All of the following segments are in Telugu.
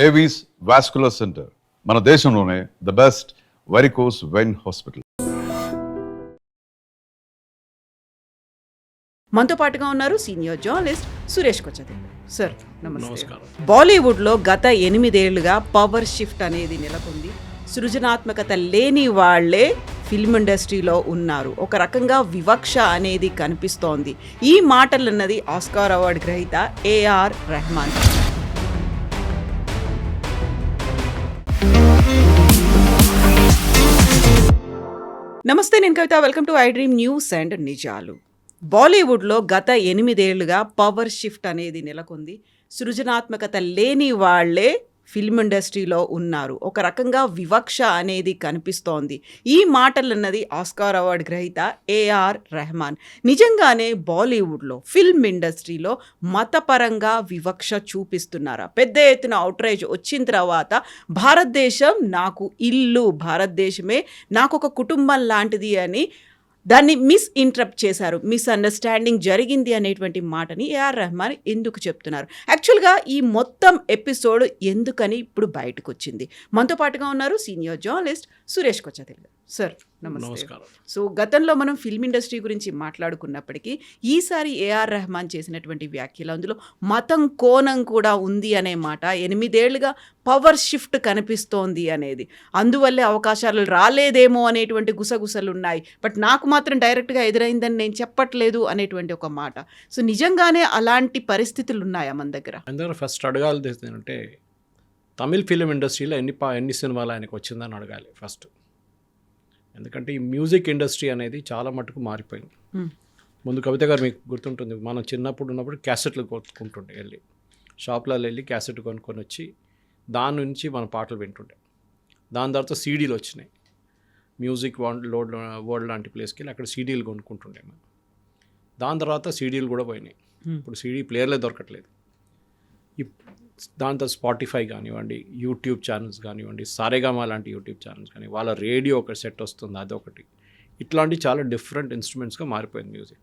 ఏవీస్ వాస్కులర్ సెంటర్ మన దేశంలోనే the best varicose vein hospital. మనతో పాటుగా ఉన్నారు సీనియర్ జర్నలిస్ట్ సురేష్ కొచ్చది. సార్ నమస్కారం. బాలీవుడ్లో గత 8 ఏళ్లుగా పవర్ షిఫ్ట్ అనేది నెలకొంది. సృజనాత్మకత లేని వాళ్లే ఫిల్మ్ ఇండస్ట్రీలో ఉన్నారు. ఒక రకంగా వివక్ష అనేది కనిపిస్తోంది. ఈ మాటలన్నది ఆస్కార్ అవార్డు గ్రహీత ఏఆర్ రెహమాన్. నమస్తే, నేను Kavitha. Welcome to iDream News and నిజాలు. బాలీవుడ్లో గత 8 ఏళ్లుగా పవర్ షిఫ్ట్ అనేది నెలకొంది. సృజనాత్మకత లేని వాళ్లే ఫిల్మ్ ఇండస్ట్రీలో ఉన్నారు. ఒక రకంగా వివక్ష అనేది కనిపిస్తోంది. ఈ మాటలన్నది ఆస్కార్ అవార్డు గ్రహీత ఏఆర్ రెహమాన్. నిజంగానే బాలీవుడ్లో ఫిల్మ్ ఇండస్ట్రీలో మతపరంగా వివక్ష చూపిస్తున్నారా? పెద్ద ఎత్తున అవుట్రేజ్ వచ్చిన తర్వాత భారతదేశం నాకు ఇల్లు, భారతదేశమే నాకు ఒక కుటుంబం లాంటిది అని దాన్ని మిస్ఇంటరప్ట్ చేశారు. మిస్అండర్స్టాండింగ్ జరిగింది అనేటువంటి మాటని ఏఆర్ రెహమాన్ ఎందుకు చెప్తున్నారు? యాక్చువల్గా ఈ మొత్తం ఎపిసోడ్ ఎందుకని ఇప్పుడు బయటకు వచ్చింది? మనతో పాటుగా ఉన్నారు సీనియర్ జర్నలిస్ట్ సురేష్ కొచ్చది. సార్ నమస్కారం. సో గతంలో మనం ఫిల్మ్ ఇండస్ట్రీ గురించి మాట్లాడుకున్నప్పటికీ ఈసారి ఏఆర్ రెహమాన్ చేసినటువంటి వ్యాఖ్యలు, అందులో మతం కోణం కూడా ఉంది అనే మాట, 8 ఏళ్లుగా పవర్ షిఫ్ట్ కనిపిస్తోంది అనేది, అందువల్లే అవకాశాలు రాలేదేమో అనేటువంటి గుసగుసలు ఉన్నాయి, బట్ నాకు మాత్రం డైరెక్ట్గా ఎదురైందని నేను చెప్పట్లేదు అనేటువంటి ఒక మాట. సో నిజంగానే అలాంటి పరిస్థితులు ఉన్నాయా మన దగ్గర? ఫస్ట్ అడగాలి అంటే తమిళ్ ఫిలిం ఇండస్ట్రీలో ఎన్ని సినిమాలు ఆయనకు వచ్చిందని అడగాలి ఫస్ట్. ఎందుకంటే ఈ మ్యూజిక్ ఇండస్ట్రీ అనేది చాలా మటుకు మారిపోయింది. ముందు కవిత గారు మీకు గుర్తుంటుంది, మనం చిన్నప్పుడు ఉన్నప్పుడు క్యాసెట్లు కొనుక్కుంటుండే, వెళ్ళి షాప్లలో వెళ్ళి క్యాసెట్ కొనుక్కొని వచ్చి దాని నుంచి మనం పాటలు వింటుండే. దాని తర్వాత సీడీలు వచ్చినాయి. మ్యూజిక్ వరల్డ్ లాంటి ప్లేస్కి వెళ్ళి అక్కడ సీడీలు కొనుక్కుంటుండే మనం. దాని తర్వాత సీడీలు కూడా పోయినాయి. ఇప్పుడు సీడీ ప్లేయర్లే దొరకట్లేదు. దాంతో స్పాటిఫై కానివ్వండి, యూట్యూబ్ ఛానల్స్ కానివ్వండి, సారేగామా లాంటి యూట్యూబ్ ఛానల్స్ కానీ, వాళ్ళ రేడియో ఒక సెట్ వస్తుంది, అదొకటి. ఇట్లాంటి చాలా డిఫరెంట్ ఇన్స్ట్రుమెంట్స్గా మారిపోయింది మ్యూజిక్.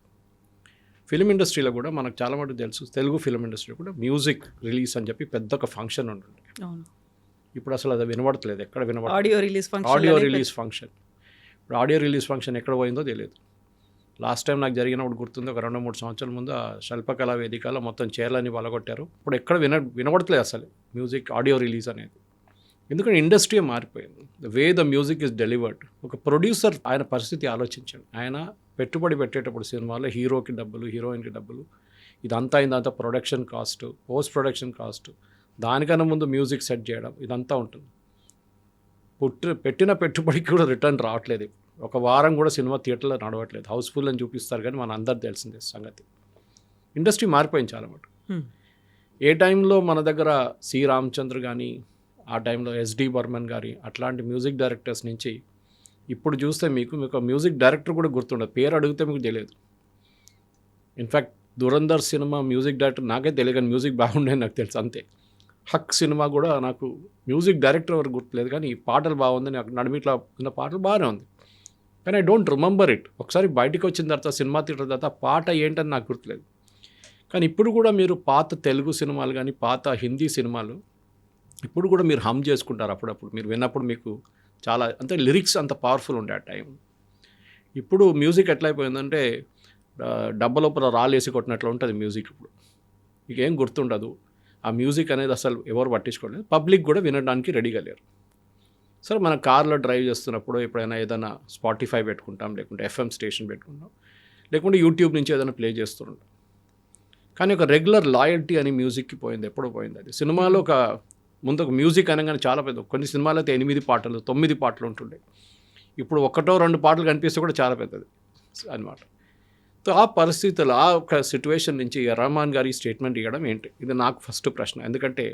ఫిలిం ఇండస్ట్రీలో కూడా మనకు చాలా మటుకు తెలుసు, తెలుగు ఫిలిం ఇండస్ట్రీలో కూడా మ్యూజిక్ రిలీజ్ అని చెప్పి పెద్ద ఒక ఫంక్షన్ ఉంటుంది. ఇప్పుడు అసలు అది వినబడట్లేదు, ఎక్కడ వినబడలేదు. Audio release function. ఇప్పుడు ఆడియో రిలీజ్ ఫంక్షన్ ఎక్కడ పోయిందో తెలియదు. లాస్ట్ టైం నాకు జరిగినప్పుడు గుర్తుంది, ఒక 2-3 సంవత్సరాల ముందు ఆ శిల్పకళా వేదికలో మొత్తం చైర్లన్నీ పలగొట్టారు. ఇప్పుడు ఎక్కడ వినబడట్లేదు అసలు మ్యూజిక్ ఆడియో రిలీజ్ అనేది. ఎందుకంటే ఇండస్ట్రీ మారిపోయింది. The way the music is delivered. ఒక ప్రొడ్యూసర్ ఆయన పరిస్థితి ఆలోచించండి. ఆయన పెట్టుబడి పెట్టేటప్పుడు సినిమాలో హీరోకి డబ్బులు, హీరోయిన్కి డబ్బులు, ఇదంతా production cost, post production cost, దానికన్నా ముందు మ్యూజిక్ సెట్ చేయడం, ఇదంతా ఉంటుంది. పెట్టిన పెట్టుబడికి కూడా రిటర్న్ రావట్లేదు. ఒక వారం కూడా సినిమా థియేటర్లో నడవట్లేదు. హౌస్ఫుల్ అని చూపిస్తారు కానీ మన అందరు తెలిసిందే సంగతి. ఇండస్ట్రీ మారిపోయింది చాలా మటు. ఏ టైంలో మన దగ్గర సి రామచంద్ర కానీ, ఆ టైంలో ఎస్డి బర్మన్ గారి అట్లాంటి మ్యూజిక్ డైరెక్టర్స్ నుంచి ఇప్పుడు చూస్తే మీకు మ్యూజిక్ డైరెక్టర్ కూడా గుర్తుండదు, పేరు అడిగితే మీకు తెలియదు. In fact Dhurandhar cinema music director నాకే తెలియదు, కానీ మ్యూజిక్ బాగుండేది నాకు తెలుసు అంతే. హక్ సినిమా కూడా నాకు మ్యూజిక్ డైరెక్టర్ ఎవరు గుర్తులేదు, కానీ ఈ పాటలు బాగుంది, నాకు నడిమిట్లా ఉన్న పాటలు బాగానే ఉంది, కానీ ఐ డోంట్ రిమెంబర్ ఇట్. ఒకసారి బయటికి వచ్చిన తర్వాత సినిమా థియేటర్ తర్వాత పాట ఏంటని నాకు గుర్తులేదు. కానీ ఇప్పుడు కూడా మీరు పాత తెలుగు సినిమాలు కానీ, పాత హిందీ సినిమాలు ఇప్పుడు కూడా మీరు హమ్ చేసుకుంటారు అప్పుడప్పుడు. మీరు విన్నప్పుడు మీకు చాలా అంటే లిరిక్స్ అంత పవర్ఫుల్ ఉండే ఆ టైం. ఇప్పుడు మ్యూజిక్ ఎట్లయిపోయిందంటే డబ్బలోపల రాలేసి కొట్టినట్లు ఉంటుంది మ్యూజిక్. ఇప్పుడు మీకు ఏం గుర్తుండదు. ఆ మ్యూజిక్ అనేది అసలు ఎవరు పట్టించుకోలేదు. పబ్లిక్ కూడా వినడానికి రెడీగా లేరు. సరే, మన కార్లో డ్రైవ్ చేస్తున్నప్పుడు ఎప్పుడైనా ఏదైనా స్పాటిఫై పెట్టుకుంటాం, లేకుంటే ఎఫ్ఎం స్టేషన్ పెట్టుకుంటాం, లేకుంటే యూట్యూబ్ నుంచి ఏదైనా ప్లే చేస్తుంటాం. కానీ ఒక రెగ్యులర్ లాయల్టీ అని మ్యూజిక్కి పోయింది, ఎప్పుడో పోయింది అది. సినిమాలో ముందు ఒక మ్యూజిక్ అనగానే చాలా పెద్ద, కొన్ని సినిమాలు అయితే 8 పాటలు 9 పాటలు ఉంటుండే. ఇప్పుడు 1-2 పాటలు కనిపిస్తే కూడా చాలా పెద్దది అనమాట. సో ఆ పరిస్థితులు, ఆ ఒక సిచ్యువేషన్ నుంచి రెహమాన్ గారి స్టేట్మెంట్ ఇవ్వడం ఏంటి, ఇది నాకు ఫస్ట్ ప్రశ్న. ఎందుకంటే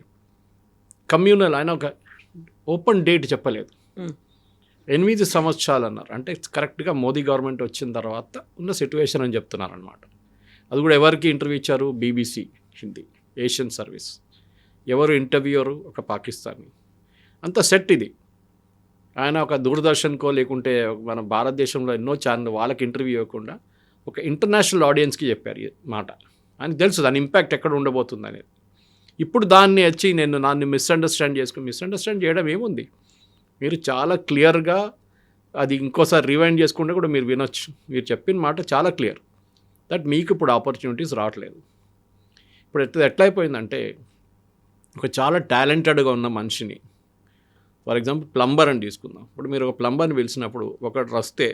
కమ్యూనల్, ఆయన ఒక ఓపెన్ డేట్ చెప్పలేదు. 8 సంవత్సరాలు అన్నారు. అంటే కరెక్ట్గా మోదీ గవర్నమెంట్ వచ్చిన తర్వాత ఉన్న సిచ్యువేషన్ అని చెప్తున్నారు అనమాట. అది కూడా ఎవరికి ఇంటర్వ్యూ ఇచ్చారు? BBC Hindi, Asian service. ఎవరు ఇంటర్వ్యూరు? ఒక పాకిస్తానీ. అంత సెట్ ఇది. ఆయన ఒక దూరదర్శన్కో లేకుంటే మన భారతదేశంలో ఎన్నో ఛానల్ వాళ్ళకి ఇంటర్వ్యూ ఇవ్వకుండా ఒక ఇంటర్నేషనల్ ఆడియన్స్కి చెప్పారు ఈ మాట. ఆయనకు తెలుసు దాని ఇంపాక్ట్ ఎక్కడ ఉండబోతుంది అనేది. ఇప్పుడు దాన్ని వచ్చి నన్ను మిస్అండర్స్టాండ్ చేయడం ఏముంది? మీరు చాలా క్లియర్గా అది ఇంకోసారి రివైండ్ చేసుకుంటే కూడా మీరు వినొచ్చు. మీరు చెప్పిన మాట చాలా క్లియర్ దట్ మీకు ఇప్పుడు ఆపర్చునిటీస్ రావట్లేదు. ఇప్పుడు ఎట్లా అయిపోయిందంటే, ఒక చాలా టాలెంటెడ్గా ఉన్న మనిషిని, ఫర్ ఎగ్జాంపుల్ ప్లంబర్ అని తీసుకుందాం. ఇప్పుడు మీరు ఒక ప్లంబర్ని పిలిచినప్పుడు ఒకటి వస్తే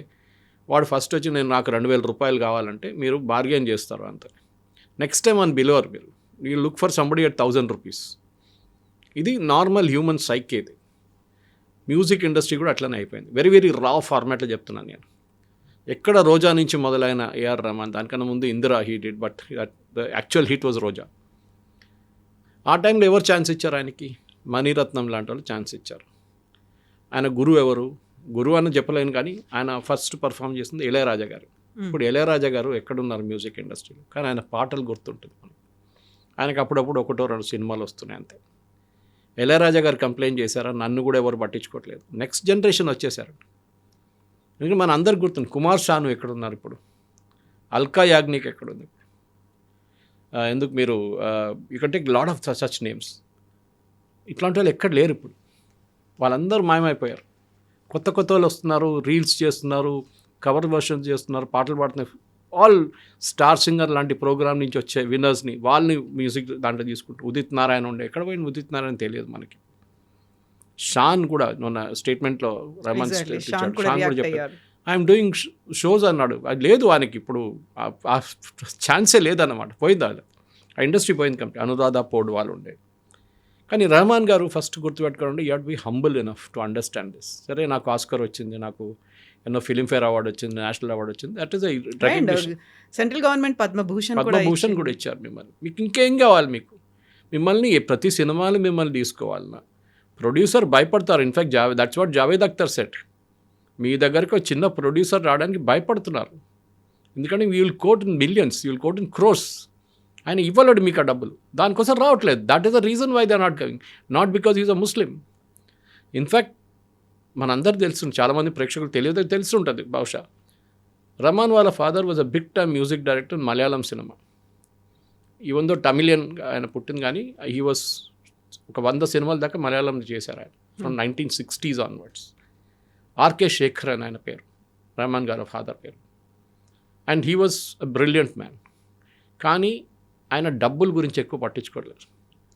వాడు ఫస్ట్ వచ్చి నాకు 2,000 రూపాయలు కావాలంటే మీరు బార్గెన్ చేస్తారు అంతే. నెక్స్ట్ టైం అని బిలోవర్ మీరు you look for somebody at 1,000 rupees. ఇది నార్మల్ హ్యూమన్ సైక్. ఇది మ్యూజిక్ ఇండస్ట్రీ కూడా అట్లనే అయిపోయింది. వెరీ వెరీ రా ఫార్మాట్లో చెప్తున్నాను నేను. ఎక్కడ రోజా నుంచి మొదలైన ఏఆర్ రెహమాన్, దానికన్నా ముందు Indira he did, but the actual hit was Roja. ఆ టైంలో ఎవరు ఛాన్స్ ఇచ్చారు ఆయనకి? మణిరత్నం లాంటి వాళ్ళు ఛాన్స్ ఇచ్చారు. ఆయన గురువు ఎవరు? గురువు అని చెప్పలేను, కానీ ఆయన ఫస్ట్ పర్ఫామ్ చేసింది ఇళయరాజా గారు. ఇప్పుడు ఇళయరాజా గారు ఎక్కడున్నారు మ్యూజిక్ ఇండస్ట్రీలో? కానీ ఆయన పాటలు గుర్తుంటుంది మనకు. ఆయనకు అప్పుడప్పుడు 1-2 సినిమాలు వస్తున్నాయి అంతే. ఇళయరాజా గారు కంప్లైంట్ చేశారా? నన్ను కూడా ఎవరు పట్టించుకోవట్లేదు. నెక్స్ట్ జనరేషన్ వచ్చేసారు. ఎందుకంటే మన అందరికి గుర్తుంది. కుమార్ షాను ఎక్కడున్నారు ఇప్పుడు? అల్కా యాగ్నిక్ ఎక్కడుంది? ఎందుకు మీరు you can take lot of such names. ఇట్లాంటి వాళ్ళు ఎక్కడ లేరు ఇప్పుడు. వాళ్ళందరూ మాయమైపోయారు. కొత్త వాళ్ళు వస్తున్నారు, రీల్స్ చేస్తున్నారు, కవర్ వర్షన్స్ చేస్తున్నారు, పాటలు పాడుతున్నారు. ఆల్ స్టార్ సింగర్ లాంటి ప్రోగ్రామ్ నుంచి వచ్చే విన్నర్స్ని వాళ్ళని మ్యూజిక్ దాంట్లో తీసుకుంటారు. ఉదిత్ నారాయణ ఉండే, ఎక్కడ పోయిన ఉదిత్ నారాయణ తెలియదు మనకి. షాన్ కూడా మొన్న స్టేట్మెంట్లో రెహమాన్ షాన్ కూడా చెప్పాడు, ఐఎమ్ డూయింగ్ షోస్ అన్నాడు. అది లేదు ఆయనకి ఇప్పుడు, ఆ ఛాన్సే లేదన్నమాట. పోయింది అది, ఆ ఇండస్ట్రీ పోయింది. కంపెనీ అనురాధ పోడ్ వాళ్ళు ఉండే. కానీ రెహమాన్ గారు ఫస్ట్ గుర్తుపెట్టుకోండి, you have to be humble enough to understand this. సరే, నాకు ఆస్కర్ వచ్చింది, నాకు ఎన్నో ఫిలింఫేర్ అవార్డు వచ్చింది, నేషనల్ అవార్డు వచ్చింది, that is central government Padma Bhushan కూడా ఇచ్చారు మిమ్మల్ని. మీకు ఇంకేం కావాలి? మిమ్మల్ని ప్రతి సినిమాలు మిమ్మల్ని తీసుకోవాలన్నా ప్రొడ్యూసర్ భయపడతారు. In fact that's what Javed Akhtar said. మీ దగ్గరికి ఒక చిన్న ప్రొడ్యూసర్ రావడానికి భయపడుతున్నారు. ఎందుకంటే you will quote in millions, you will quote in crores. ఆయన ఇవ్వలేడు మీకు ఆ డబ్బులు, దానికోసం రావట్లేదు. That is the reason why they are not coming, not because is a Muslim. In fact మనందరూ తెలుసు, చాలామంది ప్రేక్షకులు తెలుసుంటుంది బహుశా, రెహమాన్ వాళ్ళ father was a big time music director Malayalam cinema. Even though Tamilian ఆయన పుట్టింది, కానీ హీ వాజ్ ఒక 100 సినిమాల దాకా మలయాళంలో చేశారు ఆయన, from 1960s onwards. RK Shekhar అని ఆయన పేరు, రెహమాన్ గారు ఫాదర్ పేరు. And he was a brilliant man. కానీ ఆయన డబ్బుల గురించి ఎక్కువ పట్టించుకోలేదు.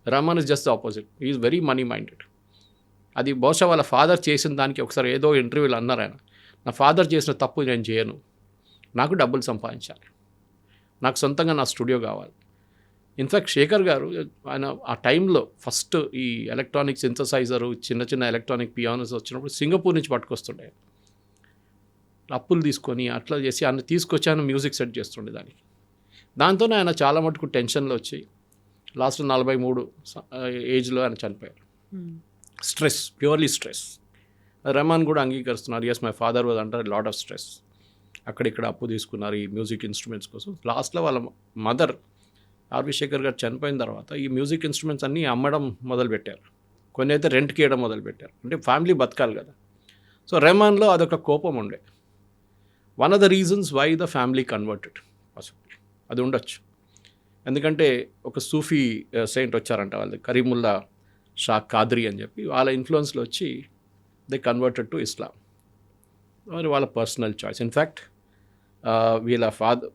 Rahman is just the opposite, is very money minded. అది బహుశా వాళ్ళ ఫాదర్ చేసిన దానికి ఒకసారి ఏదో ఇంటర్వ్యూలు అన్నారు ఆయన, నా ఫాదర్ చేసిన తప్పు నేను చేయను, నాకు డబ్బులు సంపాదించాలి, నాకు సొంతంగా నా స్టూడియో కావాలి. ఇన్ఫ్యాక్ట్ శేఖర్ గారు ఆయన ఆ టైంలో ఫస్ట్ ఈ ఎలక్ట్రానిక్ సింథసైజరు, చిన్న చిన్న ఎలక్ట్రానిక్ పియానోస్ వచ్చినప్పుడు సింగపూర్ నుంచి పట్టుకొస్తుండే, అప్పులు తీసుకొని అట్లా చేసి ఆయన తీసుకొచ్చి ఆయన మ్యూజిక్ సెట్ చేస్తుండే దానికి. దాంతోనే ఆయన చాలా మటుకు టెన్షన్లో వచ్చి లాస్ట్ 43 ఏజ్లో ఆయన చనిపోయారు. Stress, purely stress. రెహమాన్ కూడా అంగీకరిస్తున్నారు, yes my father was under lot of stress. అక్కడిక్కడ అప్పు తీసుకున్నారు ఈ మ్యూజిక్ ఇన్స్ట్రుమెంట్స్ కోసం. లాస్ట్లో వాళ్ళ మదర్ ఆర్వి శేఖర్ గారు చనిపోయిన తర్వాత ఈ మ్యూజిక్ ఇన్స్ట్రుమెంట్స్ అన్నీ అమ్మడం మొదలుపెట్టారు. కొన్ని అయితే రెంట్కి ఇవ్వడం మొదలుపెట్టారు. అంటే ఫ్యామిలీ బతకాలి కదా. సో రెహమాన్లో అదొక కోపం ఉండే. One of the reasons why the family converted possible అది ఉండొచ్చు. ఎందుకంటే ఒక సూఫీ సెయింట్ వచ్చారంట వాళ్ళు, కరీముల్లా షా కాద్రీ అని చెప్పి, వాళ్ళ ఇన్ఫ్లుయెన్స్లో వచ్చి దే కన్వర్టెడ్ టు ఇస్లాం. మరి వాళ్ళ పర్సనల్ చాయిస్. ఇన్ఫ్యాక్ట్ వీళ్ళ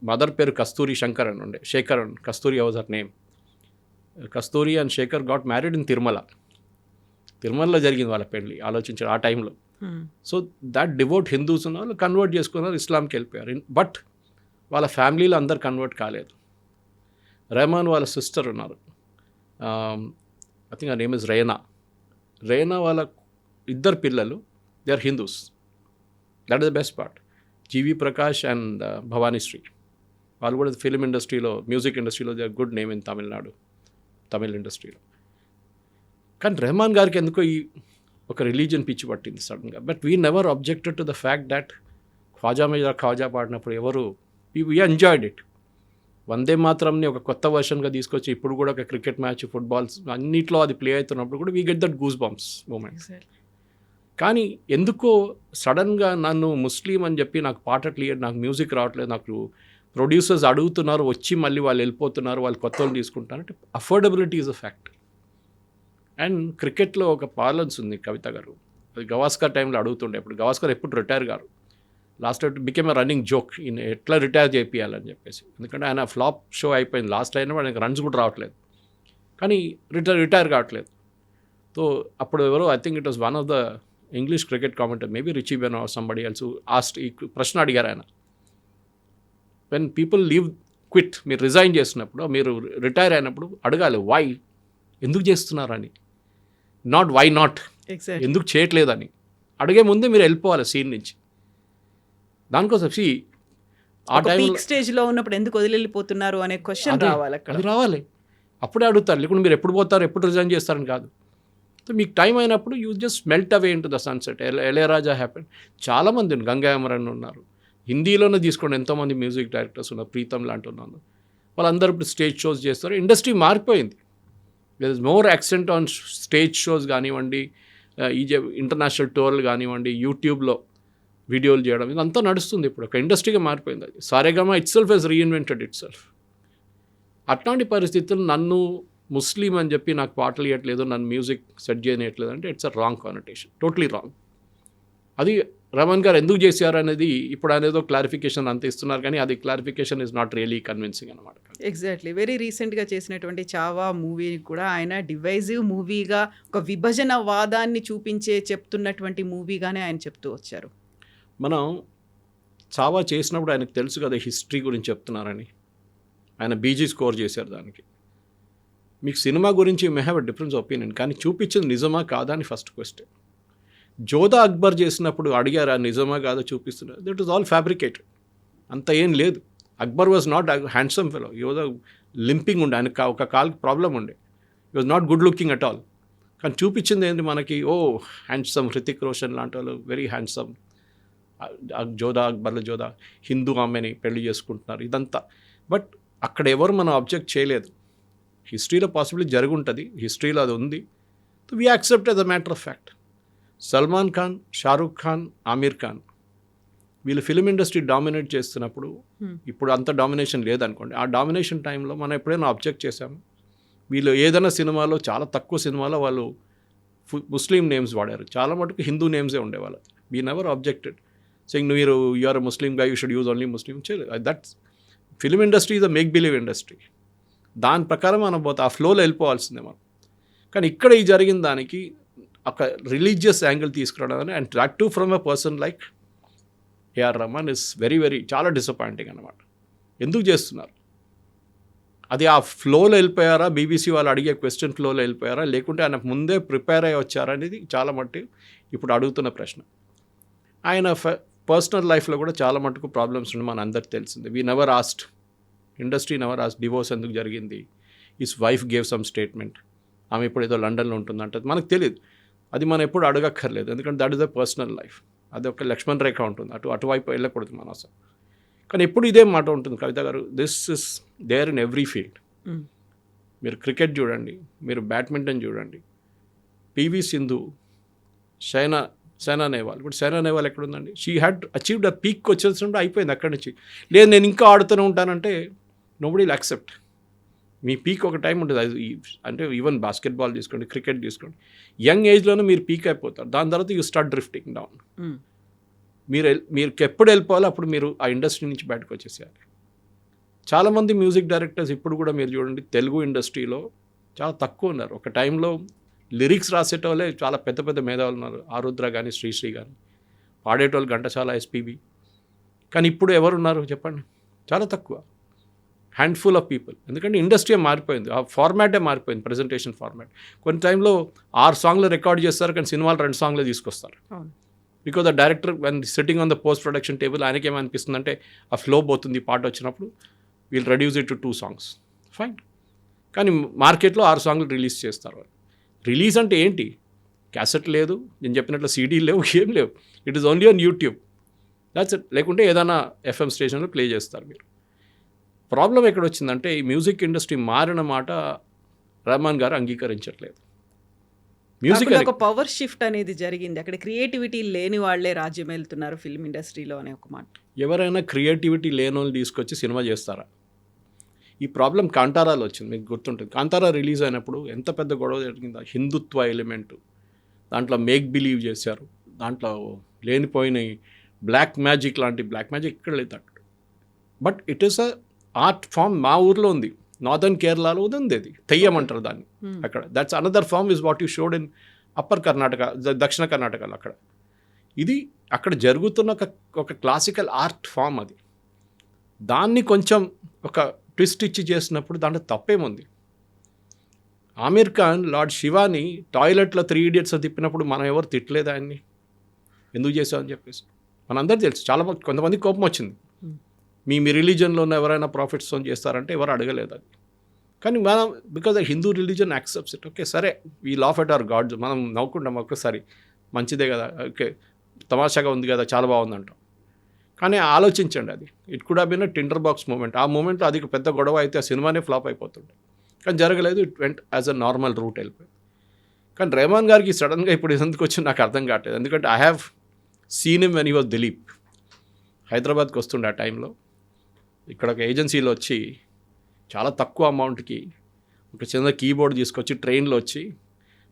మదర్ పేరు కస్తూరి శంకర్ అని ఉండే, Shekhar and Kasturi was her name. Kasturi and Shekhar got married in తిరుమలలో జరిగింది వాళ్ళ పెళ్ళి. ఆలోచించారు ఆ టైంలో. సో దట్ డివోట్ హిందూస్ ఉన్న వాళ్ళు కన్వర్ట్ చేసుకున్నారు, ఇస్లాంకి వెళ్ళిపోయారు. బట్ వాళ్ళ ఫ్యామిలీలో అందరు కన్వర్ట్ కాలేదు. రెహమాన్ వాళ్ళ సిస్టర్ ఉన్నారు, ఐ థింక్ ఆ నేమ్ ఇస్ రేనా వాళ్ళ 2 పిల్లలు they are Hindus. That is the best part. GV Prakash and Bhavanisri వాళ్ళు కూడా ఫిలిం ఇండస్ట్రీలో, మ్యూజిక్ ఇండస్ట్రీలో they are good name in Tamil ఇండస్ట్రీలో. కానీ రెహమాన్ గారికి ఎందుకో ఈ ఒక రిలీజియన్ పిచ్చి పట్టింది సడన్గా. But we never objected to the fact that Khwaja పాడినప్పుడు ఎవరు వీ ఎంజాయ్డ్ ఇట్. వందే మాత్రంని ఒక కొత్త వర్షన్గా తీసుకొచ్చి ఇప్పుడు కూడా ఒక క్రికెట్ మ్యాచ్, ఫుట్బాల్స్ అన్నిట్లో అది ప్లే అవుతున్నప్పుడు కూడా we get that goose bumps moments. కానీ ఎందుకో సడన్గా నన్ను ముస్లిం అని చెప్పి నాకు పాట క్లియర్, నాకు మ్యూజిక్ రావట్లేదు, నాకు ప్రొడ్యూసర్స్ అడుగుతున్నారు, వచ్చి మళ్ళీ వాళ్ళు వెళ్ళిపోతున్నారు, వాళ్ళు కొత్త వాళ్ళు తీసుకుంటారు అంటే affordability is a fact. And క్రికెట్లో ఒక పార్లన్స్ ఉంది కవిత గారు, అది గవాస్కర్ టైంలో అడుగుతుండే. ఇప్పుడు గవాస్కర్ ఎప్పుడు రిటైర్ గారు, last became a running joke ఈయన ఎట్లా రిటైర్ చేయాలని చెప్పేసి. ఎందుకంటే ఆయన ఫ్లాప్ షో అయిపోయింది, లాస్ట్ అయినా ఆయనకు రన్స్ కూడా రావట్లేదు, కానీ రిటైర్ కావట్లేదు. సో అప్పుడు ఎవరో I think it was one of the English cricket commentator, maybe Richie Benaud or somebody else asked ఈ ప్రశ్న అడిగారు ఆయన, వెన్ పీపుల్ లీవ్ క్విట్, మీరు రిజైన్ చేసినప్పుడు, మీరు రిటైర్ అయినప్పుడు అడగాలి వై, ఎందుకు చేస్తున్నారని, నాట్ వై నాట్, ఎందుకు చేయట్లేదని అడిగే ముందే మీరు వెళ్ళిపోవాలి సీన్ నుంచి. దానికోసం ఆ టైంలో స్టేజ్లో ఉన్నప్పుడు ఎందుకు వదిలిపోతున్నారు అనే క్వశ్చన్ రావాలి, అది రావాలి, అప్పుడే అడుగుతారు. లేకుంటే మీరు ఎప్పుడు పోతారు, ఎప్పుడు రిజైన్ చేస్తారని కాదు. సో మీకు టైం అయినప్పుడు you just melt away into the sunset. Ilaiyaraaja happen, చాలామంది గంగా అమరన్ ఉన్నారు, హిందీలోనే తీసుకోండి ఎంతోమంది మ్యూజిక్ డైరెక్టర్స్ ఉన్నారు, ప్రీతం లాంటి ఉన్నారు, వాళ్ళందరూ ఇప్పుడు స్టేజ్ షోస్ చేస్తారు. ఇండస్ట్రీ మారిపోయింది, there is more accent on stage shows కానివ్వండి, ఇంటర్నేషనల్ టూర్లు కానివ్వండి, యూట్యూబ్లో వీడియోలు చేయడం, ఇదంతా నడుస్తుంది. ఇప్పుడు ఒక ఇండస్ట్రీగా మారిపోయింది అది. Saregama itself has reinvented itself. అట్లాంటి పరిస్థితులు నన్ను ముస్లిం అని చెప్పి నాకు పాటలు ఇవ్వట్లేదు, నన్ను మ్యూజిక్ సెట్ చేయట్లేదు అంటే it's a wrong connotation, totally wrong. అది రమణ్ గారు ఎందుకు చేశారు అనేది ఇప్పుడు అనేదో క్లారిఫికేషన్ అంత ఇస్తున్నారు, కానీ అది clarification is not really convincing అనమాట. ఎగ్జాక్ట్లీ. వెరీ రీసెంట్గా చేసినటువంటి చావా మూవీని కూడా ఆయన డివైజివ్ మూవీగా, ఒక విభజన వాదాన్ని చెప్తున్నటువంటి మూవీగానే ఆయన చెప్తూ వచ్చారు. మనం చావా చేసినప్పుడు ఆయనకు తెలుసు కదా హిస్టరీ గురించి చెప్తున్నారని, ఆయన బీజీ స్కోర్ చేశారు దానికి. మీకు సినిమా గురించి may have a difference opinion, కానీ చూపించింది నిజమా కాదా అని ఫస్ట్ క్వశ్చన్. జోధా అక్బర్ చేసినప్పుడు అడిగారు ఆ నిజమా కాదా చూపిస్తున్నారు, దట్ ఈస్ ఆల్ ఫ్యాబ్రికేటెడ్, అంత ఏం లేదు. Akbar was not handsome fellow, ఈ వాజ్ లింపింగ్ ఉండే, ఆయనకు ఒక కాల్కి ప్రాబ్లం ఉండే, ఈ was not good looking at all. కానీ చూపించింది ఏంటి మనకి, ఓ హ్యాండ్సమ్ హృతిక్ రోషన్ లాంటి వాళ్ళు వెరీ హ్యాండ్సమ్, జోధా అక్బర్ల జోధా హిందూ ఆమెని పెళ్లి చేసుకుంటున్నారు, ఇదంతా. బట్ అక్కడ ఎవరు మనం అబ్జెక్ట్ చేయలేదు. హిస్టరీలో పాసిబిలిటీ జరిగి ఉంటుంది, హిస్టరీలో అది ఉంది, we accept as a matter of fact. Salman Khan, Shahrukh Khan, Aamir Khan వీళ్ళు ఫిలిం ఇండస్ట్రీ డామినేట్ చేస్తున్నప్పుడు, ఇప్పుడు అంత డామినేషన్ లేదనుకోండి, ఆ డామినేషన్ టైంలో మనం ఎప్పుడైనా అబ్జెక్ట్ చేశాము? వీళ్ళు ఏదైనా సినిమాలో, చాలా తక్కువ సినిమాలో వాళ్ళు ముస్లిం నేమ్స్ వాడారు, చాలా మటుకు హిందూ నేమ్సే ఉండేవాళ్ళు. We never objected saying you are a Muslim guy, you should use only Muslim. That's film industry is a make believe industry, దాని ప్రకారం మనం పోతే ఆ ఫ్లోలో వెళ్ళిపోవాల్సిందే మనం. కానీ ఇక్కడ ఈ జరిగిన దానికి ఒక రిలీజియస్ యాంగిల్ తీసుకురావడం, and that too from a person like AR Rahman is very very చాలా డిసప్పాయింటింగ్ అనమాట. ఎందుకు చేస్తున్నారు అది? ఆ ఫ్లోలో వెళ్ళిపోయారా, బీబీసీ వాళ్ళు అడిగే క్వశ్చన్ ఫ్లోలో వెళ్ళిపోయారా, లేకుంటే ఆయన ముందే ప్రిపేర్ అయ్యి వచ్చారా అనేది చాలా మట్టి ఇప్పుడు అడుగుతున్న ప్రశ్న. ఆయన పర్సనల్ లైఫ్లో కూడా చాలా మటుకు ప్రాబ్లమ్స్ ఉన్నాయి, మన అందరికి తెలిసింది. We never asked, industry never asked divorce ఎందుకు జరిగింది, his wife gave some statement, ఆమె ఇప్పుడు ఏదో లండన్లో ఉంటుందంటే మనకు తెలియదు, అది మనం ఎప్పుడు అడగక్కర్లేదు, ఎందుకంటే that is the personal life. అది ఒక లక్ష్మణ్ రేఖ ఉంటుంది, అటువైపు వెళ్ళకూడదు మనం అసలు. కానీ ఎప్పుడు ఇదే మాట ఉంటుంది కవిత గారు, this is there in every field. మీరు క్రికెట్ చూడండి, మీరు బ్యాడ్మింటన్ చూడండి, పివి సింధు, సైనా నెహ్వాల్. ఇప్పుడు సైనా నెహ్వాల్ ఎక్కడుందండి? She had achieved a peak వచ్చేసినప్పుడు అయిపోయింది అక్కడి నుంచి. లేదు నేను ఇంకా ఆడుతూనే ఉంటానంటే నోబడీ విల్ యాక్సెప్ట్. మీ పీక్ ఒక టైం ఉంటుంది, అది అంటే ఈవెన్ బాస్కెట్బాల్ తీసుకోండి, క్రికెట్ తీసుకోండి, యంగ్ ఏజ్లోనే మీరు పీక్ అయిపోతారు, దాని తర్వాత యూ స్టార్ట్ డ్రిఫ్టింగ్ డౌన్. మీరు ఎప్పుడు వెళ్ళిపోవాలో అప్పుడు మీరు ఆ ఇండస్ట్రీ నుంచి బయటకు వచ్చేసేయాలి. చాలామంది మ్యూజిక్ డైరెక్టర్స్ ఇప్పుడు కూడా మీరు చూడండి తెలుగు ఇండస్ట్రీలో చాలా తక్కువ ఉన్నారు. ఒక టైంలో లిరిక్స్ రాసేటోళ్ళే చాలా పెద్ద పెద్ద మేధావులు ఉన్నారు, ఆరుద్ర కానీ శ్రీశ్రీ కానీ, పాడేటోళ్ళు ఘంటసాల, ఎస్పీబీ. కానీ ఇప్పుడు ఎవరున్నారు చెప్పండి? చాలా తక్కువ, హ్యాండ్ఫుల్ ఆఫ్ పీపుల్. ఎందుకంటే ఇండస్ట్రీ మారిపోయింది, ఆ ఫార్మాటే మారిపోయింది, ప్రజెంటేషన్ ఫార్మాట్. కొన్ని టైంలో 6 సాంగ్లు రికార్డ్ చేస్తారు, కానీ సినిమాలు 2 సాంగ్లే తీసుకొస్తారు. Because the director when sitting on the post production table ఆయనకేమనిపిస్తుందంటే ఆ ఫ్లో పోతుంది పాట వచ్చినప్పుడు, we'll reduce it to 2 songs, fine. కానీ మార్కెట్లో 6 సాంగ్లు రిలీజ్ చేస్తారు. రిలీజ్ అంటే ఏంటి? క్యాసెట్ లేదు, నేను చెప్పినట్లు సీడీ లేవు, ఏం లేవు, it is only on YouTube, that's it. లేకుంటే ఏదైనా ఎఫ్ఎం స్టేషన్లో ప్లే చేస్తారు మీరు. ప్రాబ్లం ఎక్కడ వచ్చిందంటే ఈ మ్యూజిక్ ఇండస్ట్రీ మారిన మాట రెహమాన్ గారు అంగీకరించట్లేదు. మ్యూజిక్ ఒక పవర్ షిఫ్ట్ అనేది జరిగింది, అక్కడ క్రియేటివిటీ లేని వాళ్ళే రాజ్యం వెళ్తున్నారు ఫిల్మ్ ఇండస్ట్రీలో అనే ఒక మాట. ఎవరైనా క్రియేటివిటీ లేని వాళ్ళు తీసుకొచ్చి సినిమా చేస్తారా? ఈ ప్రాబ్లం కాంతారాలో వచ్చింది, మీకు గుర్తుంటుంది. కాంతారా రిలీజ్ అయినప్పుడు ఎంత పెద్ద గొడవ జరిగిందో, హిందుత్వ ఎలిమెంట్ దాంట్లో మేక్ బిలీవ్ చేశారు, దాంట్లో లేనిపోయిన బ్లాక్ మ్యాజిక్ లాంటి బ్లాక్ మ్యాజిక్ ఇక్కడ లేదు అక్కడ. But it is a art form. మా ఊర్లో ఉంది, నార్దర్న్ కేరళలో ఉంది అది, తెయ్యం అంటారు దాన్ని అక్కడ. That's another form is what you showed in upper Karnataka, దక్షిణ కర్ణాటకలో. అక్కడ ఇది అక్కడ జరుగుతున్న ఒక క్లాసికల్ ఆర్ట్ ఫామ్ అది. దాన్ని కొంచెం ఒక ట్విస్ట్ ఇచ్చి చేసినప్పుడు దాంట్లో తప్పేముంది. ఆమీర్ ఖాన్ లార్డ్ శివాని టాయిలెట్లో 3 Idiots తిప్పినప్పుడు మనం ఎవరు తిట్టలేదు ఆయన్ని, ఎందుకు చేసామని చెప్పేసి. మనందరూ తెలుసు. చాలా కొంతమంది కోపం వచ్చింది, మీ రిలీజన్లో ఉన్న ఎవరైనా ప్రాఫిట్స్ చేస్తారంటే ఎవరు అడగలేదు అది. కానీ మనం because Hindu religion accepts it. Okay సరే, we laugh at our gods, మనం నవ్వుకుంటాం ఒక్కసారి, మంచిదే కదా, ఓకే తమాషాగా ఉంది కదా, చాలా బాగుందంటాం. కానీ ఆలోచించండి, అది it could have been a tinder box moment. ఆ మూమెంట్లో అది పెద్ద గొడవ అయితే ఆ సినిమానే ఫ్లాప్ అయిపోతుండే. కానీ జరగలేదు, it went as a normal route వెళ్ళిపోయింది. కానీ రెహమాన్ గారికి సడన్గా ఇప్పుడు ఎందుకు వచ్చింది నాకు అర్థం కావట్లేదు. ఎందుకంటే I have seen him when he was Dilip. హైదరాబాద్కి వస్తుండే ఆ టైంలో, ఇక్కడ ఒక ఏజెన్సీలో వచ్చి చాలా తక్కువ అమౌంట్కి ఒక చిన్న కీబోర్డ్ తీసుకొచ్చి ట్రైన్లో వచ్చి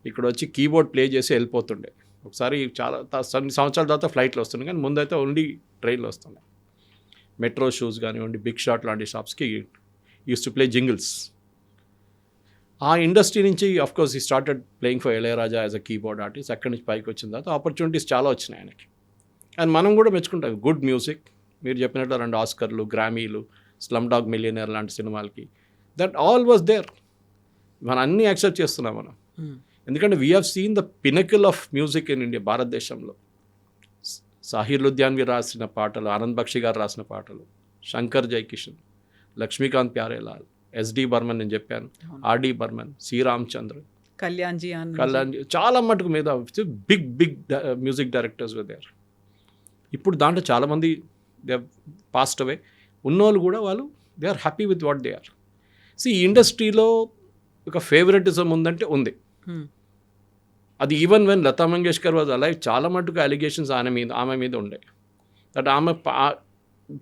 ఇక్కడ వచ్చి కీబోర్డ్ ప్లే చేసి వెళ్ళిపోతుండే. ఒకసారి చాలా సంవత్సరాల తర్వాత ఫ్లైట్లో వస్తుండే, కానీ ముందైతే ఓన్లీ ట్రైన్లో వస్తుండే. మెట్రో షూస్ కానివ్వండి, బిగ్ షాట్ లాంటి షాప్స్కి యూస్ టు ప్లే జింగిల్స్. ఆ ఇండస్ట్రీ నుంచి అఫ్కోర్స్ ఈ started playing for Ilaiyaraaja as a keyboard artist. అక్కడి నుంచి పైకి వచ్చిన తర్వాత ఆపర్చునిటీస్ చాలా వచ్చినాయి ఆయనకి. అండ్ మనం కూడా మెచ్చుకుంటాం, గుడ్ మ్యూజిక్. మీరు చెప్పినట్టు 2 ఆస్కర్లు, గ్రామీలు, స్లమ్ డాగ్ మిలియనర్ లాంటి సినిమాలకి, దట్ ఆల్ వాజ్ దేర్. మనం అన్నీ యాక్సెప్ట్ చేస్తున్నాం మనం. ఎందుకంటే we have seen the pinnacle of music in India, భారతదేశంలో. సాహిర్ లుధ్యాన్వి రాసిన పాటలు, ఆనంద్ బక్షి గారు రాసిన పాటలు, శంకర్ జైకిషన్, లక్ష్మీకాంత్ ప్యారేలాల్, ఎస్డి బర్మన్ నేను చెప్పాను, ఆర్డి బర్మన్, సి రామచంద్ర, కళ్యాణ్జీ, చాలా మటుకు మీద బిగ్ మ్యూజిక్ డైరెక్టర్స్ దేర్. ఇప్పుడు దాంట్లో చాలామంది దే పాస్ట్ అవే. ఉన్నోళ్ళు కూడా వాళ్ళు they are happy with what they are. ఈ ఇండస్ట్రీలో ఒక ఫేవరెటిజం ఉందంటే ఉంది. అది even when Lata Mangeshkar was alive, చాలా మటుకు అలిగేషన్స్ ఆమె మీద ఉండే. దట్ ఆమె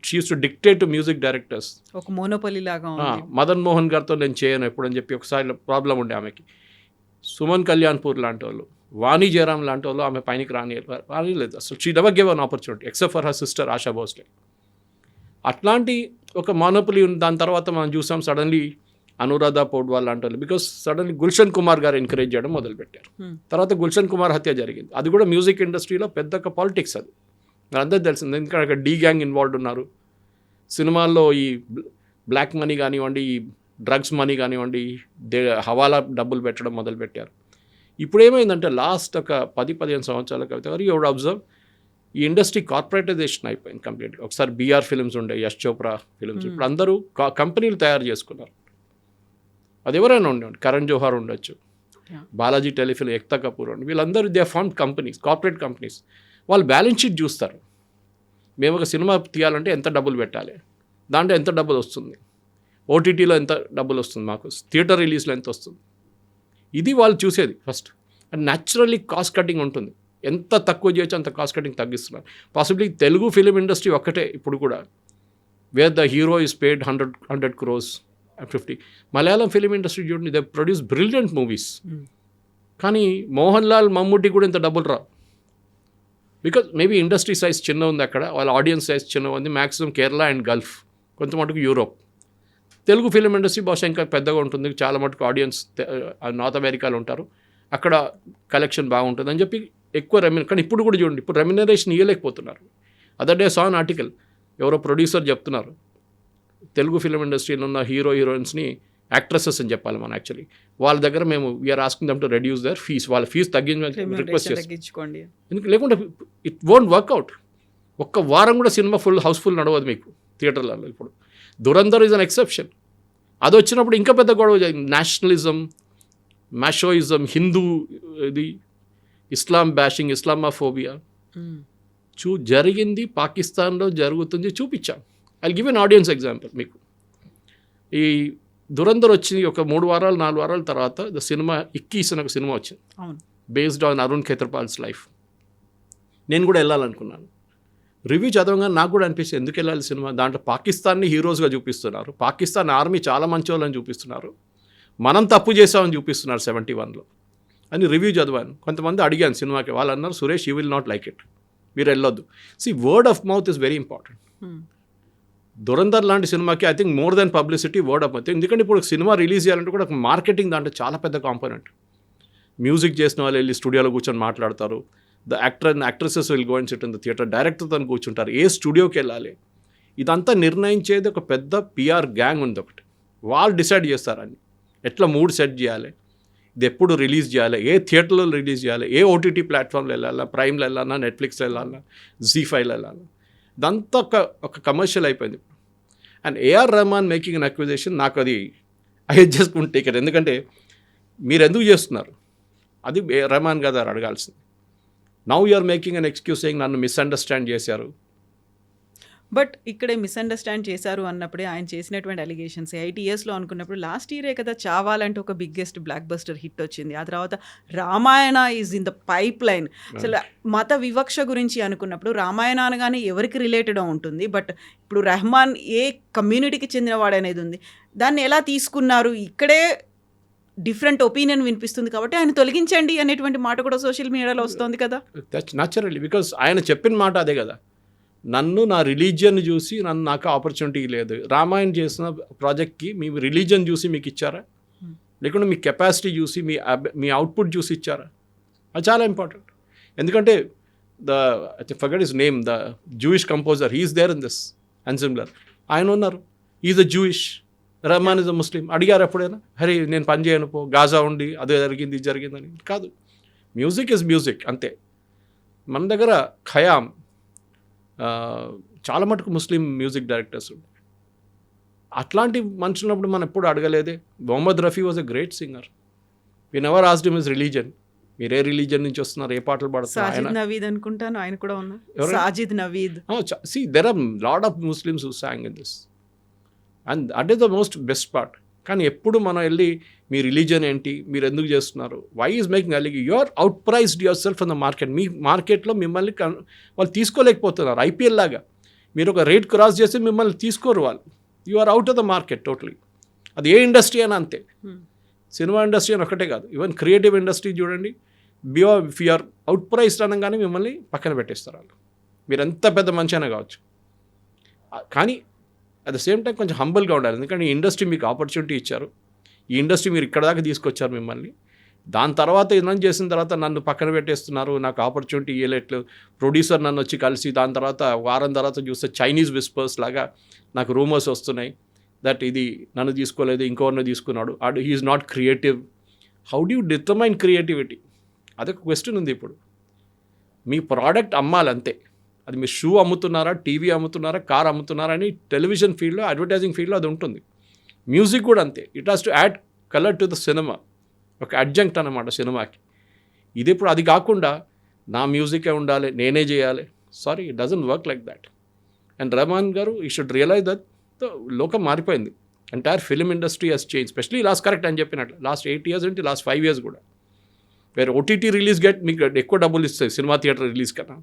she uses to dictate to music directors. ఒక మోనోపలి లాగా. మదన్ మోహన్ గారితో నేను చేయను ఎప్పుడని చెప్పి ఒకసారి ప్రాబ్లం ఉండే ఆమెకి. సుమన్ కళ్యాణ్పూర్ లాంటి వాళ్ళు, వాణి జయరాం లాంటి వాళ్ళు ఆమె పైనకి రానిలేదు అసలు. She never give an opportunity except for her sister ASHA Bhosle. అట్లాంటి ఒక మోనోపలి ఉంది. దాని తర్వాత మనం చూసాం సడన్లీ అనురాధ పౌడ్వాల్ లాంటి వాళ్ళు, బికాస్ సడన్లీ గుల్షన్ కుమార్ గారు ఎంకరేజ్ చేయడం మొదలుపెట్టారు. తర్వాత గుల్షన్ కుమార్ హత్య జరిగింది. అది కూడా మ్యూజిక్ ఇండస్ట్రీలో పెద్ద పాలిటిక్స్. అది అందరూ తెలిసింది, ఎందుకంటే అక్కడ డీ గ్యాంగ్ ఇన్వాల్వ్డ్ ఉన్నారు. సినిమాల్లో ఈ బ్లాక్ మనీ కానివ్వండి, ఈ డ్రగ్స్ మనీ కానివ్వండి, హవాలా డబ్బులు పెట్టడం మొదలుపెట్టారు. ఇప్పుడు ఏమైందంటే లాస్ట్ ఒక 10-15 సంవత్సరాల క్రితం యూ వుడ్ అబ్జర్వ్ ఈ ఇండస్ట్రీ కార్పొరేటైజేషన్ అయిపోయింది కంప్లీట్గా. ఒకసారి బీఆర్ ఫిల్మ్స్ ఉండే, యశ్ చోప్రా ఫిల్మ్స్, ఇప్పుడు అందరూ కంపెనీలు తయారు చేసుకున్నారు. అది ఎవరైనా ఉండేవాడు, కరణ్ జోహార్ ఉండొచ్చు, బాలాజీ టెలిఫిల్మ్, ఎక్తా కపూర్ ఉండి, వీళ్ళందరూ they form companies, corporate companies. వాళ్ళు బ్యాలెన్స్ షీట్ చూస్తారు. మేము ఒక సినిమా తీయాలంటే ఎంత డబ్బులు పెట్టాలి, దాంట్లో ఎంత డబ్బులు వస్తుంది, ఓటీటీలో ఎంత డబ్బులు వస్తుంది, మాకు థియేటర్ రిలీజ్లో ఎంత వస్తుంది, ఇది వాళ్ళు చూసేది first. And naturally cost cutting ఉంటుంది. ఎంత తక్కువ చేయొచ్చు అంత కాస్ట్ కటింగ్ తగ్గిస్తున్నారు. పాసిబ్లీ తెలుగు ఫిలిం ఇండస్ట్రీ ఒక్కటే ఇప్పుడు కూడా where the hero is paid 100 crores, 50. Malayalam film industry చూడండి, దే ప్రొడ్యూస్ బ్రిలియంట్ మూవీస్. కానీ మోహన్ లాల్, మమ్ముట్టి కూడా ఇంత డబ్బులు రావు. బికాజ్ మేబీ ఇండస్ట్రీ సైజ్ చిన్న ఉంది అక్కడ, వాళ్ళ ఆడియన్స్ సైజ్ చిన్న ఉంది. మ్యాక్సిమం కేరళ అండ్ గల్ఫ్, కొంత మటుకు యూరోప్. తెలుగు ఫిలిం ఇండస్ట్రీ బహుశా ఇంకా పెద్దగా ఉంటుంది, చాలా మటుకు ఆడియన్స్ నార్త్ అమెరికాలో ఉంటారు, అక్కడ కలెక్షన్ బాగుంటుంది అని చెప్పి ఎక్కువ కానీ ఇప్పుడు కూడా చూడండి, ఇప్పుడు రెమ్యునరేషన్ ఇవ్వలేకపోతున్నారు. Other day saw an article, ఎవరో ప్రొడ్యూసర్ చెప్తున్నారు, తెలుగు ఫిలిం ఇండస్ట్రీలో ఉన్న హీరోయిన్స్ని యాక్ట్రెసెస్ అని చెప్పాలి మనం యాక్చువల్లీ, వాళ్ళ దగ్గర మేము we are asking them to reduce their fees, వాళ్ళ ఫీజు తగ్గించమని రిక్వెస్ట్ చేస్తాం. ఎందుకు లేకుంటే ఇట్ వోంట్ వర్క్అవుట్. ఒక్క వారం కూడా సినిమా హౌస్ఫుల్ నడవదు మీకు థియేటర్లలో. ఇప్పుడు దురంధర్ ఈజ్ అన్ ఎక్సెప్షన్. అది వచ్చినప్పుడు ఇంకా పెద్ద గొడవ జరిగింది. నేషనలిజం, మ్యాషోయిజం, హిందూ ఇది, ఇస్లాం బ్యాషింగ్, ఇస్లామాఫోబియా జరిగింది. పాకిస్తాన్లో జరుగుతుంది, చూపించాం. I give an audience example మీకు. ఈ దురంధర్ వచ్చి ఒక 3 వారాలు 4 వారాల తర్వాత ద సినిమా 21 అని ఒక సినిమా వచ్చింది, బేస్డ్ ఆన్ అరుణ్ ఖేత్రపాల్స్ లైఫ్. నేను కూడా వెళ్ళాలనుకున్నాను. రివ్యూ చదవగానే నాకు కూడా అనిపిస్తుంది ఎందుకు వెళ్ళాలి సినిమా, దాంట్లో పాకిస్తాన్ని హీరోస్గా చూపిస్తున్నారు, పాకిస్తాన్ ఆర్మీ చాలా మంచి వాళ్ళని చూపిస్తున్నారు, మనం తప్పు చేసామని చూపిస్తున్నారు 71లో అని రివ్యూ చదివాను. కొంతమంది అడిగాను సినిమాకి, వాళ్ళు అన్నారు Suresh you will not like it, మీరు వెళ్ళొద్దు. Word of mouth is very important. Dhurandhar లాంటి సినిమాకి I think more than publicity word of mouth. ఎందుకంటే ఇప్పుడు సినిమా రిలీజ్ చేయాలంటే కూడా మార్కెటింగ్ దాంట్లో చాలా పెద్ద కాంపోనెంట్. మ్యూజిక్ చేసిన వాళ్ళు వెళ్ళి స్టూడియోలో కూర్చొని మాట్లాడతారు, the actor and actresses will go and sit in the theatre, డైరెక్టర్తో కూర్చుంటారు, ఏ స్టూడియోకి వెళ్ళాలి, ఇదంతా నిర్ణయించేది ఒక పెద్ద పిఆర్ గ్యాంగ్ ఉంది ఒకటి. వాళ్ళు డిసైడ్ చేస్తారని ఎట్లా మూడ్ సెట్ చేయాలి, ఇది ఎప్పుడు రిలీజ్ చేయాలి, ఏ థియేటర్లో రిలీజ్ చేయాలి, ఏ ఓటీటీ ప్లాట్ఫామ్లో వెళ్ళాలా, ప్రైమ్లో వెళ్ళాలా, నెట్ఫ్లిక్స్లో వెళ్ళాలా, జీ5లో వెళ్ళాలా, ఇదంతా ఒక కమర్షియల్ అయిపోయింది. And AR Rahman making an acquisition, నాకు అది I just won't take it. ఎందుకంటే మీరు ఎందుకు చేస్తున్నారు అది రెహమాన్ గారు అడగాల్సింది. Now you're making an excuse saying నన్ను మిస్అండర్స్టాండ్ చేశారు. బట్ ఇక్కడే మిస్అండర్స్టాండ్ చేశారు అన్నప్పుడే ఆయన చేసినటువంటి అలిగేషన్స్ 8 yearsలో అనుకున్నప్పుడు లాస్ట్ ఇయరే కదా చావాలంటే ఒక బిగ్గెస్ట్ బ్లాక్ బస్టర్ హిట్ వచ్చింది. ఆ తర్వాత Ramayana is in the pipe line. అసలు మత వివక్ష గురించి అనుకున్నప్పుడు రామాయణ అనగానే ఎవరికి రిలేటెడ్ ఉంటుంది, బట్ ఇప్పుడు రెహమాన్ ఏ కమ్యూనిటీకి చెందినవాడు అనేది ఉంది. దాన్ని ఎలా తీసుకున్నారు, ఇక్కడే డిఫరెంట్ ఒపీనియన్ వినిపిస్తుంది కాబట్టి ఆయన తొలగించండి అనేటువంటి మాట కూడా సోషల్ మీడియాలో వస్తుంది కదా. దట్స్ న్యాచురల్లీ, బికాస్ ఆయన చెప్పిన మాట అదే కదా, నన్ను నా రిలీజియన్ చూసి నాకు ఆపర్చునిటీ లేదు. రామాయణ చేసిన ప్రాజెక్ట్కి మీ రిలీజియన్ చూసి మీకు ఇచ్చారా, లేకుంటే మీ కెపాసిటీ చూసి మీ అవుట్పుట్ చూసి ఇచ్చారా, అది చాలా ఇంపార్టెంట్. ఎందుకంటే forget his name, the Jewish composer, he's there in this and similar, ఆయన ఉన్నారు, is a Jewish, Rahman is a Muslim. అడిగారు ఎప్పుడైనా హరి నేను పని చేయను పో, గాజా ఉండి అదే జరిగింది ఇది జరిగిందని? కాదు, మ్యూజిక్ ఇస్ మ్యూజిక్ అంతే. మన దగ్గర ఖయామ్ చాలా మటుకు ముస్లిం మ్యూజిక్ డైరెక్టర్స్ ఉంటారు. అట్లాంటి మనుషులప్పుడు మనం ఎప్పుడు అడగలేదే. Mohammed Rafi was a great singer, we never asked him his religion, మీరు ఏ రిలీజన్ నుంచి వస్తున్నారు, ఏ పాటలు పాడుతున్నారు. సాజిద్ నవీద్ అనుకుంటాను ఆయన కూడా ఉన్నారు, Sajid Naveed. See, there are lot of Muslims who sang in this, and that is the most best part. కానీ ఎప్పుడు మనం వెళ్ళి మీ రిలీజన్ ఏంటి, మీరు ఎందుకు చేస్తున్నారు, వై ఈజ్ మేకింగ్ అలిగి, you are outpriced yourself in the market. మీ మార్కెట్లో మిమ్మల్ని వాళ్ళు తీసుకోలేకపోతున్నారు. ఐపీఎల్ లాగా మీరు ఒక రేట్ క్రాస్ చేసి మిమ్మల్ని తీసుకోరు వాళ్ళు, you are out of the market totally. అది ఏ ఇండస్ట్రీ అయినా అంతే, సినిమా ఇండస్ట్రీ అని ఒకటే కాదు, ఈవెన్ క్రియేటివ్ ఇండస్ట్రీ చూడండి, if you are outpriced అనగానే మిమ్మల్ని పక్కన పెట్టేస్తారు వాళ్ళు, మీరు ఎంత పెద్ద మంచి అయినా కావచ్చు. కానీ అట్ ద సేమ్ టైం కొంచెం హంబుల్గా ఉండాలి. ఎందుకంటే ఈ ఇండస్ట్రీ మీకు ఆపర్చునిటీ ఇచ్చారు, ఈ ఇండస్ట్రీ మీరు ఇక్కడ దాకా తీసుకొచ్చారు మిమ్మల్ని, దాని తర్వాత ఇదం చేసిన తర్వాత నన్ను పక్కన పెట్టేస్తున్నారు, నాకు ఆపర్చునిటీ ఇవ్వలేట్లేదు. ప్రొడ్యూసర్ నన్ను వచ్చి కలిసి దాని తర్వాత వారం తర్వాత చూస్తే చైనీస్ విస్పర్స్ లాగా నాకు రూమర్స్ వస్తున్నాయి దట్ ఇది నన్ను తీసుకోలేదు, ఇంకోరిని తీసుకున్నాడు, he's not creative. How do you determine creativity? అదొక క్వశ్చన్ ఉంది. ఇప్పుడు మీ ప్రోడక్ట్ అమ్మాలంతే, అది మీరు షూ అమ్ముతున్నారా, టీవీ అమ్ముతున్నారా, కార్ అమ్ముతున్నారా అని టెలివిజన్ ఫీల్డ్లో, అడ్వర్టైజింగ్ ఫీల్డ్లో అది ఉంటుంది. మ్యూజిక్ కూడా అంతే, it has to add colour to the cinema, ఒక అడ్జంక్ట్ అన్నమాట సినిమాకి. ఇది ఇప్పుడు అది కాకుండా నా మ్యూజికే ఉండాలి, నేనే చేయాలి, sorry, it doesn't work like that. And Rahman గారు ఈ షుడ్ రియలైజ్ దట్ లోకం మారిపోయింది, entire film industry has change, specially last correct అని చెప్పినట్లు లాస్ట్ 8 years అంటే లాస్ట్ 5 years కూడా, వేరే ఓటీటీ రిలీజ్ మీకు ఎక్కువ డబ్బులు ఇస్తాయి సినిమా థియేటర్ రిలీజ్ కన్నా.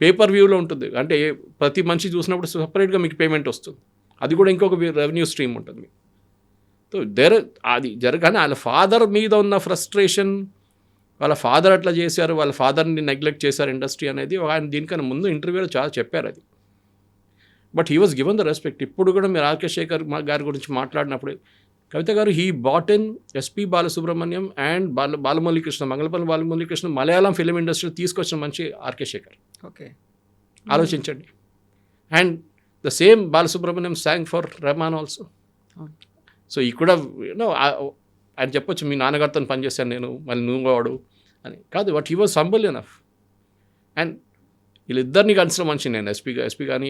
పేపర్ వ్యూలో ఉంటుంది, అంటే ప్రతి మనిషి చూసినప్పుడు సపరేట్గా మీకు పేమెంట్ వస్తుంది, అది కూడా ఇంకొక రెవెన్యూ స్ట్రీమ్ ఉంటుంది మీకు. సో అది జరగానే వాళ్ళ ఫాదర్ మీద ఉన్న ఫ్రస్ట్రేషన్, వాళ్ళ ఫాదర్ అట్లా చేశారు, వాళ్ళ ఫాదర్ని నెగ్లెక్ట్ చేశారు ఇండస్ట్రీ అనేది ఆయన దీనికన్నా ముందు ఇంటర్వ్యూలో చాలా చెప్పారు అది. But he was given the respect. ఇప్పుడు కూడా మీరు ఆర్కే శేఖర్ గారి గురించి మాట్లాడినప్పుడు, కవిత గారు he bought in SP Balasubrahmanyam and Balamuralikrishna, Mangalampalli Balamuralikrishna Malayalam film industry తీసుకొచ్చిన మంచి ఆర్కే శేఖర్. ఓకే, ఆలోచించండి. And the same Balasubrahmanyam song for Rahman also. So ఇక్కడ ఆయన చెప్పొచ్చు మీ నాన్నగారితో పనిచేశాను నేను, మళ్ళీ నువ్వు వాడు అని కాదు, but he was humble enough. And వీళ్ళిద్దరిని కలిసిన మనిషి నేను, ఎస్పీ కానీ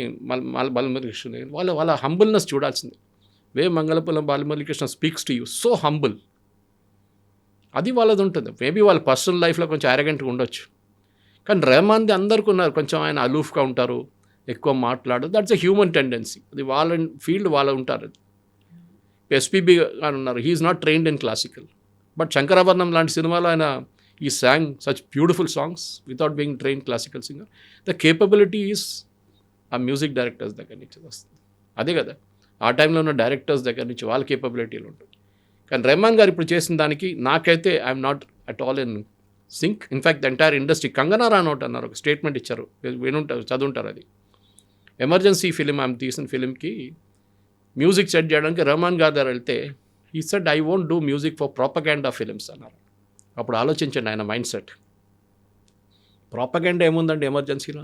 బాలమురళీకృష్ణ, వాళ్ళ హంబుల్నెస్ చూడాల్సిందే. Mangalampalli Balamuralikrishna speaks to you so humble, అది వాళ్ళది ఉంటుంది. మేబీ వాళ్ళ పర్సనల్ లైఫ్లో కొంచెం అరగెంట్గా ఉండొచ్చు, కానీ రెహమాన్ది అందరికీ ఉన్నారు, కొంచెం ఆయన అలూఫ్గా ఉంటారు, ఎక్కువ మాట్లాడరు, దట్స్ ఎ హ్యూమన్ టెండెన్సీ, అది వాళ్ళ ఫీల్డ్ వాళ్ళు ఉంటారు. అది ఎస్పీబీ గారు ఉన్నారు, he's not trained in classical, but Shankarabharanam లాంటి సినిమాలో ఆయన He sang such beautiful songs without being trained classical singer. The capability is ఆ మ్యూజిక్ డైరెక్టర్స్ దగ్గర నుంచి వస్తుంది. అదే కదా ఆ టైంలో ఉన్న డైరెక్టర్స్ దగ్గర నుంచి వాళ్ళ కేపబిలిటీలు ఉంటాయి. కానీ రెహమాన్ గారు ఇప్పుడు చేసిన దానికి నాకైతే I'm not at all in sync. In fact the entire industry Kangana Ranaut అన్నారు, ఒక స్టేట్మెంట్ ఇచ్చారు, వినుంటారు, చదువుంటారు. అది ఎమర్జెన్సీ ఫిలిం ఆమె తీసిన ఫిలింకి మ్యూజిక్ సెట్ చేయడానికి రెహమాన్ గారి దగ్గర వెళ్తే ఈ set I won't do music for propaganda films అన్నారు. అప్పుడు ఆలోచించండి ఆయన మైండ్ సెట్. ప్రాపగాండా ఏముందండి ఎమర్జెన్సీలో,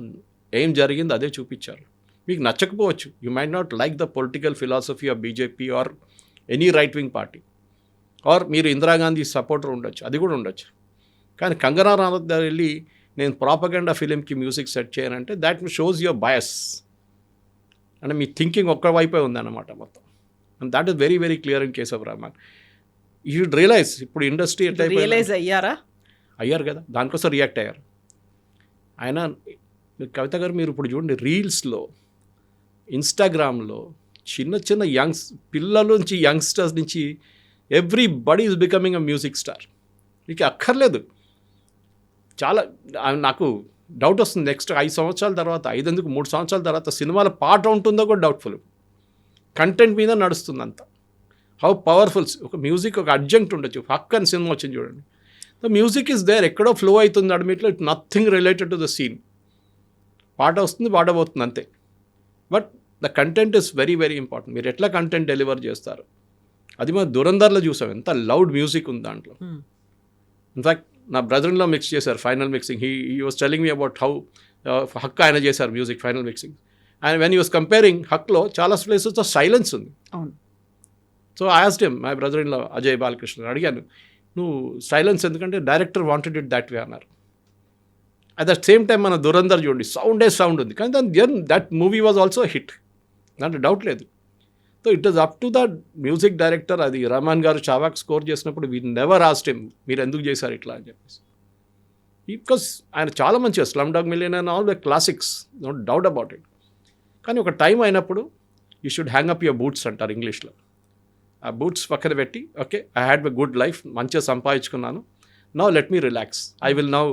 ఏం జరిగింది అదే చూపించారు. మీకు నచ్చకపోవచ్చు, you might not like the political philosophy of BJP or any right wing party, are మీరు ఇందిరాగాంధీ సపోర్టర్ ఉండొచ్చు, అది కూడా ఉండొచ్చు. కానీ కంగనా రనౌత్ దగ్గర వెళ్ళి నేను ప్రాపగాండా ఫిలింకి మ్యూజిక్ సెట్ చేయనంటే దాట్ షోస్ యువర్ బయస్. అంటే మీ థింకింగ్ ఒక్క వైపే ఉందన్నమాట మొత్తం. And that is very very clear in case of Rahman. You should realise ఇప్పుడు ఇండస్ట్రీ ఎట్లా రియలైజ్ అయ్యారు కదా, దానికోసం రియాక్ట్ అయ్యారు. ఆయన కవిత గారు మీరు ఇప్పుడు చూడండి రీల్స్లో, ఇన్స్టాగ్రామ్లో చిన్న చిన్న పిల్లల నుంచి యంగ్స్టర్స్ నుంచి everybody is becoming a music star. మీకు అక్కర్లేదు. చాలా నాకు డౌట్ వస్తుంది నెక్స్ట్ 5 సంవత్సరాల తర్వాత, 3 సంవత్సరాల తర్వాత సినిమాల పాట ఉంటుందో కూడా డౌట్ఫుల్. కంటెంట్ మీద నడుస్తుంది అంతా. హౌ పవర్ఫుల్ ఒక మ్యూజిక్, ఒక అడ్జంక్ట్ ఉండొచ్చు. హక్ అని సినిమా వచ్చింది చూడండి, ద మ్యూజిక్ ఈజ్ దేర్, ఎక్కడో ఫ్లో అవుతుంది అడ్మిట్లో, it nothing related to the scene. పాట వస్తుంది, పాట పోతుంది అంతే. But the content is very very important. మీరు ఎట్లా కంటెంట్ డెలివర్ చేస్తారు, అది మనం దురంధర్లో చూసాం, ఎంత లౌడ్ మ్యూజిక్ ఉంది దాంట్లో. ఇన్ఫ్యాక్ట్ నా బ్రదర్లో మిక్స్ చేశారు final mixing. He was telling me about how హక్ ఆయన చేశారు music final mixing. And when you was comparing హక్లో చాలా ప్లేసెస్తో సైలెన్స్ ఉంది. So I asked him, my brother in law Ajay Balakrishna అడిగాను, నువ్వు సైలెన్స్ ఎందుకంటే director wanted it that way అన్నారు. అట్ ద సేమ్ టైం మన దురంధర్ చూడండి, సౌండ్ ఉంది, కానీ దాని that movie was also hit, దాంట్లో డౌట్ లేదు. So it is up to the music director. అది రెహమాన్ గారు చావాక్ స్కోర్ చేసినప్పుడు వీ నెవర్ ఆస్క్డ్ హిమ్ మీరు ఎందుకు చేశారు ఇట్లా అని చెప్పేసి. బికాస్ ఆయన చాలా మంచిగా slum dog millionaire and all the classics, no doubt about it. కానీ ఒక టైం అయినప్పుడు you should hang up your boots అంటారు ఇంగ్లీష్లో. ఆ బూట్స్ పక్కన పెట్టి, okay I had a good life, మంచిగా సంపాదించుకున్నాను, now let me relax, I will now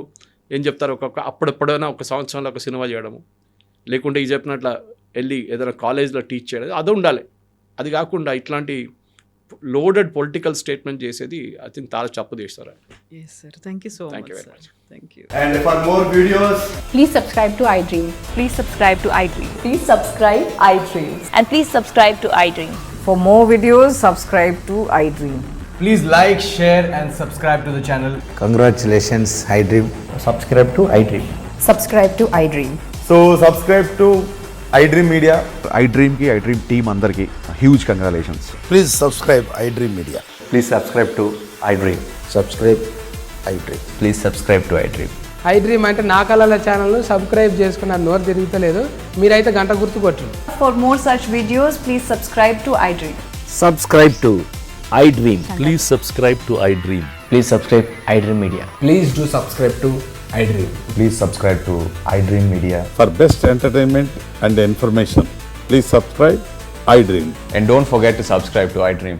ఏం చెప్తారు, అప్పుడెప్పుడైనా ఒక సంవత్సరంలో ఒక సినిమా చేయడము, లేకుంటే ఈ చెప్పినట్ల వెళ్ళి ఏదైనా కాలేజ్లో టీచ్ చేయడం, అది ఉండాలి. అది కాకుండా ఇట్లాంటి లోడెడ్ పొలిటికల్ స్టేట్మెంట్ చేసేది ఐ థింక్ చాలా తప్పు చేస్తారు. Thank you so much. Very much. Thank you. And for more videos, Please subscribe to iDream. Please subscribe to iDream. Please subscribe iDream. And please subscribe to iDream. For more videos, subscribe to iDream. please like, share and subscribe to the channel. Congratulations, iDream. Subscribe to iDream. Subscribe to iDream. So subscribe to iDream Media. iDream ki iDream team andarki huge congratulations. Please subscribe iDream Media. Please subscribe to iDream. Subscribe iDream. Please subscribe to iDream. iDream అంటే నా కళల ఛానల్ను సబ్స్క్రైబ్ చేసుకున్న నోరు తిరుగుతలేదు, మీరైతే గంట గుర్తు కొట్టండి. For more such videos, please subscribe to iDream. Subscribe to iDream. Please subscribe to iDream. Please subscribe iDream Media. Please do subscribe to iDream. Please subscribe to iDream Media. For best entertainment and information, please subscribe iDream. And don't forget to subscribe to iDream.